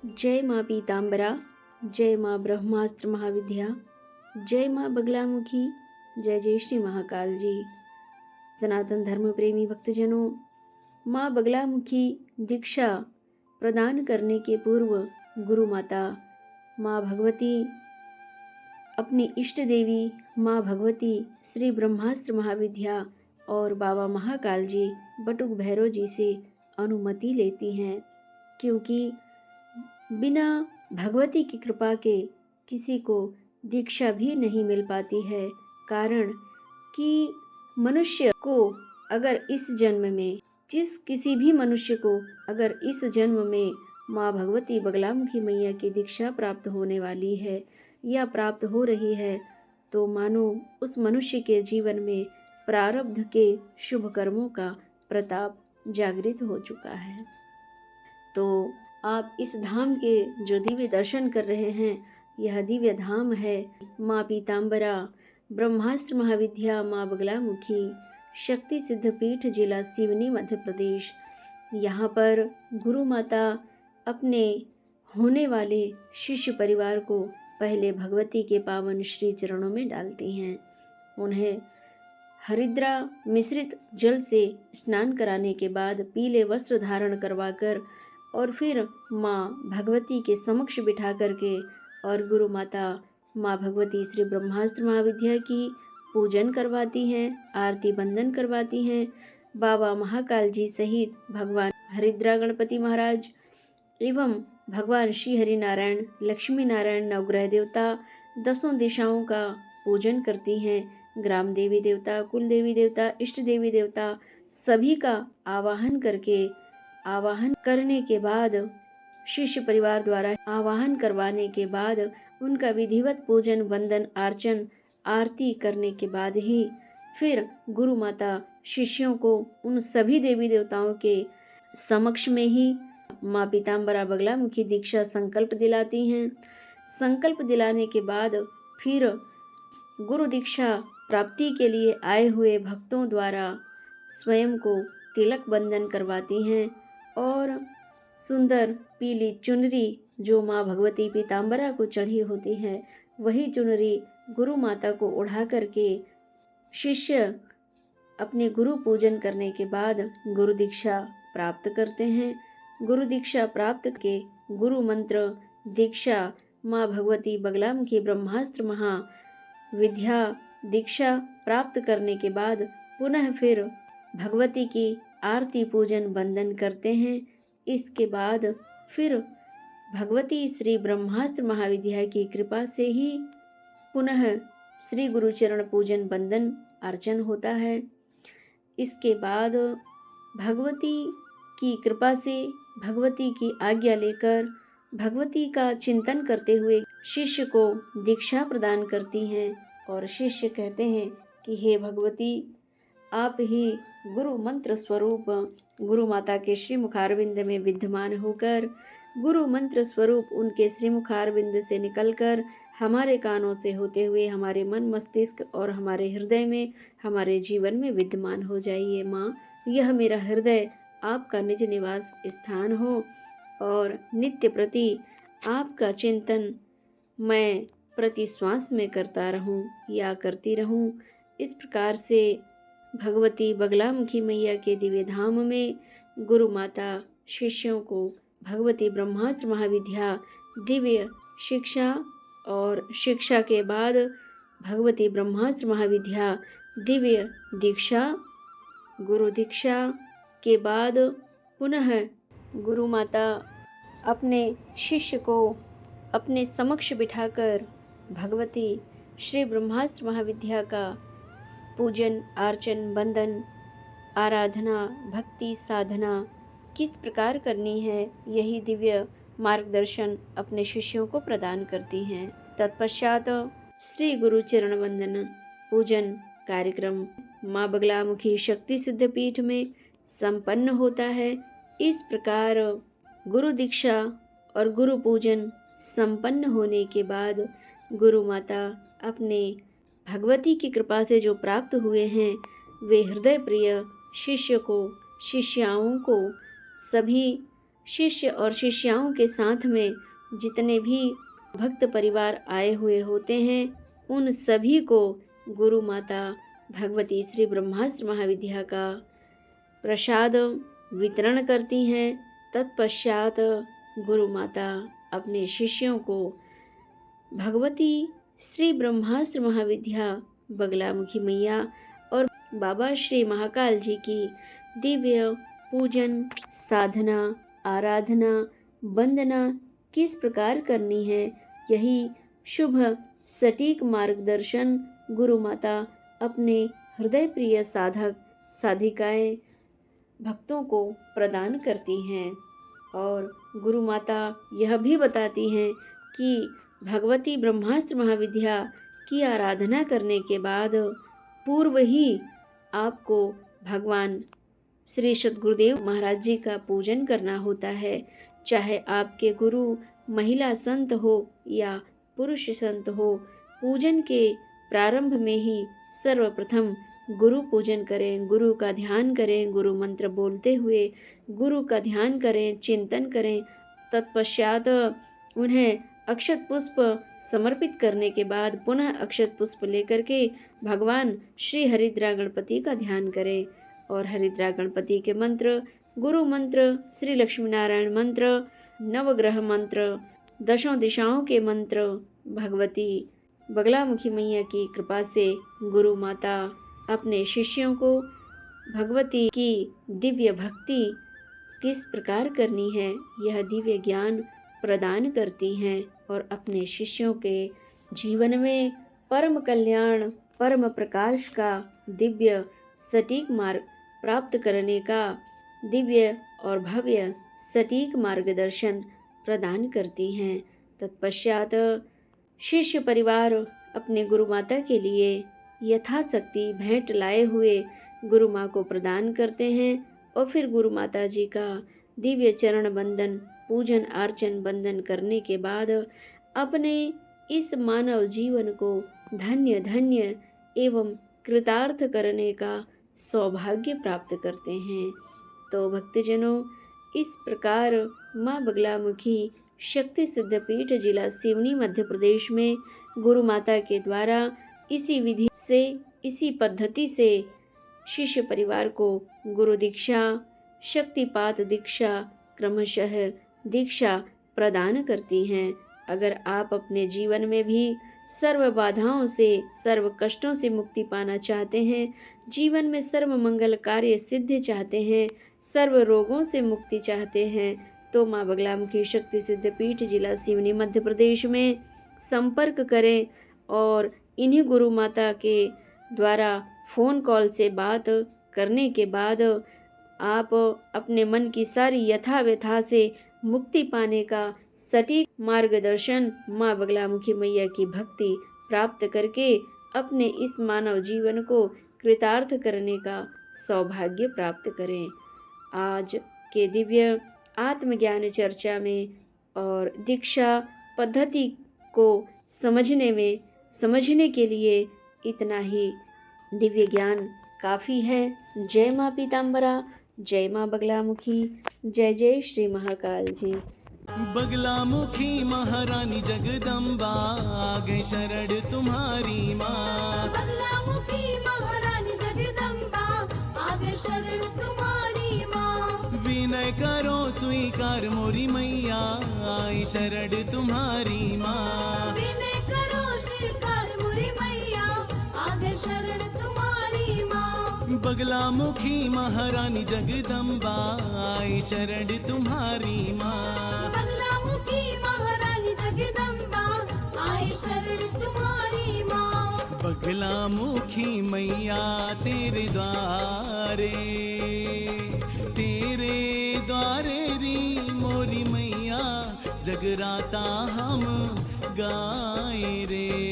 जय माँ पीताम्बरा, जय माँ ब्रह्मास्त्र महाविद्या, जय माँ बगलामुखी, जय जय श्री महाकाल जी। सनातन धर्म प्रेमी भक्तजनों, माँ बगलामुखी दीक्षा प्रदान करने के पूर्व गुरु माता माँ भगवती, अपनी इष्ट देवी माँ भगवती, श्री ब्रह्मास्त्र महाविद्या और बाबा महाकाल जी बटुक भैरव जी से अनुमति लेती हैं, क्योंकि बिना भगवती की कृपा के किसी को दीक्षा भी नहीं मिल पाती है। कारण कि मनुष्य को अगर इस जन्म में किसी भी मनुष्य को अगर इस जन्म में माँ भगवती बगलामुखी मैया की दीक्षा प्राप्त होने वाली है या प्राप्त हो रही है, तो मानो उस मनुष्य के जीवन में प्रारब्ध के शुभ कर्मों का प्रताप जागृत हो चुका है। तो आप इस धाम के जो दिव्य दर्शन कर रहे हैं, यह दिव्य धाम है माँ पीताम्बरा ब्रह्मास्त्र महाविद्या माँ बगलामुखी शक्ति सिद्ध पीठ, जिला सिवनी, मध्य प्रदेश। यहाँ पर गुरु माता अपने होने वाले शिष्य परिवार को पहले भगवती के पावन श्री चरणों में डालती हैं। उन्हें हरिद्रा मिश्रित जल से स्नान कराने के बाद पीले वस्त्र धारण करवाकर और फिर माँ भगवती के समक्ष बिठा करके और गुरु माता माँ भगवती श्री ब्रह्मास्त्र महाविद्या की पूजन करवाती हैं, आरती बंदन करवाती हैं। बाबा महाकाल जी सहित भगवान हरिद्रा गणपति महाराज एवं भगवान श्री हरि नारायण, लक्ष्मी नारायण, नवग्रह देवता, दसों दिशाओं का पूजन करती हैं। ग्राम देवी देवता, कुल देवी देवता, इष्ट देवी देवता सभी का आवाहन करने के बाद, शिष्य परिवार द्वारा आवाहन करवाने के बाद उनका विधिवत पूजन, वंदन, अर्चन, आरती करने के बाद ही फिर गुरु माता शिष्यों को उन सभी देवी देवताओं के समक्ष में ही माँ पीताम्बरा बगलामुखी दीक्षा संकल्प दिलाती हैं। संकल्प दिलाने के बाद फिर गुरु दीक्षा प्राप्ति के लिए आए हुए भक्तों द्वारा स्वयं को तिलक बंधन करवाती हैं और सुंदर पीली चुनरी जो माँ भगवती पीताम्बरा को चढ़ी होती है, वही चुनरी गुरु माता को ओढ़ा करके शिष्य अपने गुरु पूजन करने के बाद गुरु दीक्षा प्राप्त करते हैं। गुरु दीक्षा प्राप्त के गुरु मंत्र दीक्षा माँ भगवती बगलामुखी ब्रह्मास्त्र महाविद्या दीक्षा प्राप्त करने के बाद पुनः फिर भगवती की आरती पूजन वंदन करते हैं। इसके बाद फिर भगवती श्री ब्रह्मास्त्र महाविद्या की कृपा से ही पुनः श्री गुरु चरण पूजन वंदन अर्चन होता है। इसके बाद भगवती की कृपा से, भगवती की आज्ञा लेकर, भगवती का चिंतन करते हुए शिष्य को दीक्षा प्रदान करती हैं और शिष्य कहते हैं कि हे भगवती, आप ही गुरु मंत्र स्वरूप गुरु माता के श्रीमुखारविंद में विद्यमान होकर, गुरु मंत्र स्वरूप उनके श्रीमुखारविंद से निकलकर हमारे कानों से होते हुए हमारे मन, मस्तिष्क और हमारे हृदय में, हमारे जीवन में विद्यमान हो जाइए। माँ, यह मेरा हृदय आपका निज निवास स्थान हो और नित्य प्रति आपका चिंतन मैं प्रति श्वास में करता रहूं या करती रहूं। इस प्रकार से भगवती बगलामुखी मैया के दिव्य धाम में गुरु माता शिष्यों को भगवती ब्रह्मास्त्र महाविद्या दिव्य शिक्षा और शिक्षा के बाद भगवती ब्रह्मास्त्र महाविद्या दिव्य दीक्षा, गुरु दीक्षा के बाद पुनः गुरु माता अपने शिष्य को अपने समक्ष बिठाकर भगवती श्री ब्रह्मास्त्र महाविद्या का पूजन, अर्चन, वंदन, आराधना, भक्ति, साधना किस प्रकार करनी है, यही दिव्य मार्गदर्शन अपने शिष्यों को प्रदान करती हैं। तत्पश्चात श्री गुरु चरण वंदन पूजन कार्यक्रम माँ बगलामुखी शक्ति सिद्ध पीठ में संपन्न होता है। इस प्रकार गुरु दीक्षा और गुरु पूजन संपन्न होने के बाद गुरु माता अपने भगवती की कृपा से जो प्राप्त हुए हैं, वे हृदय प्रिय शिष्य को, शिष्याओं को, सभी शिष्य और शिष्याओं के साथ में जितने भी भक्त परिवार आए हुए होते हैं उन सभी को गुरु माता भगवती श्री ब्रह्मास्त्र महाविद्या का प्रसाद वितरण करती हैं। तत्पश्चात गुरु माता अपने शिष्यों को भगवती श्री ब्रह्मास्त्र महाविद्या बगलामुखी मैया और बाबा श्री महाकाल जी की दिव्य पूजन, साधना, आराधना, वंदना किस प्रकार करनी है, यही शुभ सटीक मार्गदर्शन गुरु माता अपने हृदय प्रिय साधक साधिकाएं भक्तों को प्रदान करती हैं। और गुरु माता यह भी बताती हैं कि भगवती ब्रह्मास्त्र महाविद्या की आराधना करने के बाद पूर्व ही आपको भगवान श्री सद्गुरुदेव महाराज जी का पूजन करना होता है। चाहे आपके गुरु महिला संत हो या पुरुष संत हो, पूजन के प्रारंभ में ही सर्वप्रथम गुरु पूजन करें, गुरु का ध्यान करें, गुरु मंत्र बोलते हुए गुरु का ध्यान करें, चिंतन करें। तत्पश्चात उन्हें अक्षत पुष्प समर्पित करने के बाद पुनः अक्षत पुष्प लेकर के भगवान श्री हरिद्रा गणपति का ध्यान करें और हरिद्रा गणपति के मंत्र, गुरु मंत्र, श्री लक्ष्मी नारायण मंत्र, नवग्रह मंत्र, दशों दिशाओं के मंत्र, भगवती बगलामुखी मैया की कृपा से गुरु माता अपने शिष्यों को भगवती की दिव्य भक्ति किस प्रकार करनी है यह दिव्य ज्ञान प्रदान करती हैं और अपने शिष्यों के जीवन में परम कल्याण, परम प्रकाश का दिव्य सटीक मार्ग प्राप्त करने का दिव्य और भव्य सटीक मार्गदर्शन प्रदान करती हैं। तत्पश्चात शिष्य परिवार अपने गुरु माता के लिए यथाशक्ति भेंट लाए हुए गुरु माँ को प्रदान करते हैं और फिर गुरु माता जी का दिव्य चरण बंदन, पूजन अर्चन वंदन करने के बाद अपने इस मानव जीवन को धन्य धन्य एवं कृतार्थ करने का सौभाग्य प्राप्त करते हैं। तो भक्तजनों, इस प्रकार माँ बगलामुखी शक्ति सिद्धपीठ जिला सिवनी मध्य प्रदेश में गुरु माता के द्वारा इसी विधि से, इसी पद्धति से शिष्य परिवार को गुरु दीक्षा, शक्तिपात दीक्षा, क्रमशः दीक्षा प्रदान करती हैं। अगर आप अपने जीवन में भी सर्व बाधाओं से, सर्व कष्टों से मुक्ति पाना चाहते हैं, जीवन में सर्व मंगल कार्य सिद्ध चाहते हैं, सर्व रोगों से मुक्ति चाहते हैं, तो माँ बगलामुखी शक्ति सिद्धपीठ जिला सिवनी मध्य प्रदेश में संपर्क करें और इन्हीं गुरु माता के द्वारा फ़ोन कॉल से बात करने के बाद आप अपने मन की सारी यथा व्यथा से मुक्ति पाने का सटीक मार्गदर्शन माँ बगलामुखी मैया की भक्ति प्राप्त करके अपने इस मानव जीवन को कृतार्थ करने का सौभाग्य प्राप्त करें। आज के दिव्य आत्मज्ञान चर्चा में और दीक्षा पद्धति को समझने के लिए इतना ही दिव्य ज्ञान काफ़ी है। जय माँ पीताम्बरा, जय माँ बगलामुखी, जय जय श्री महाकाल जी। बगलामुखी महारानी जगदम्बा आगे शरण तुम्हारी माँ। बगलामुखी महारानी जगदम्बा आगे शरण तुम्हारी माँ। विनय करो स्वीकार मोरी मैया आई शरण तुम्हारी माँ। विनय करो स्वीकार मोरी मैया आगे शरण तुम्हारी माँ। बगलामुखी महारानी जगदम्बा आई शरण तुम्हारी माँ। बगलामुखी महारानी जगदम्बा आई शरण तुम्हारी माँ। बगलामुखी मैया तेरे द्वारे री मोरी मैया जगराता हम गाए रे।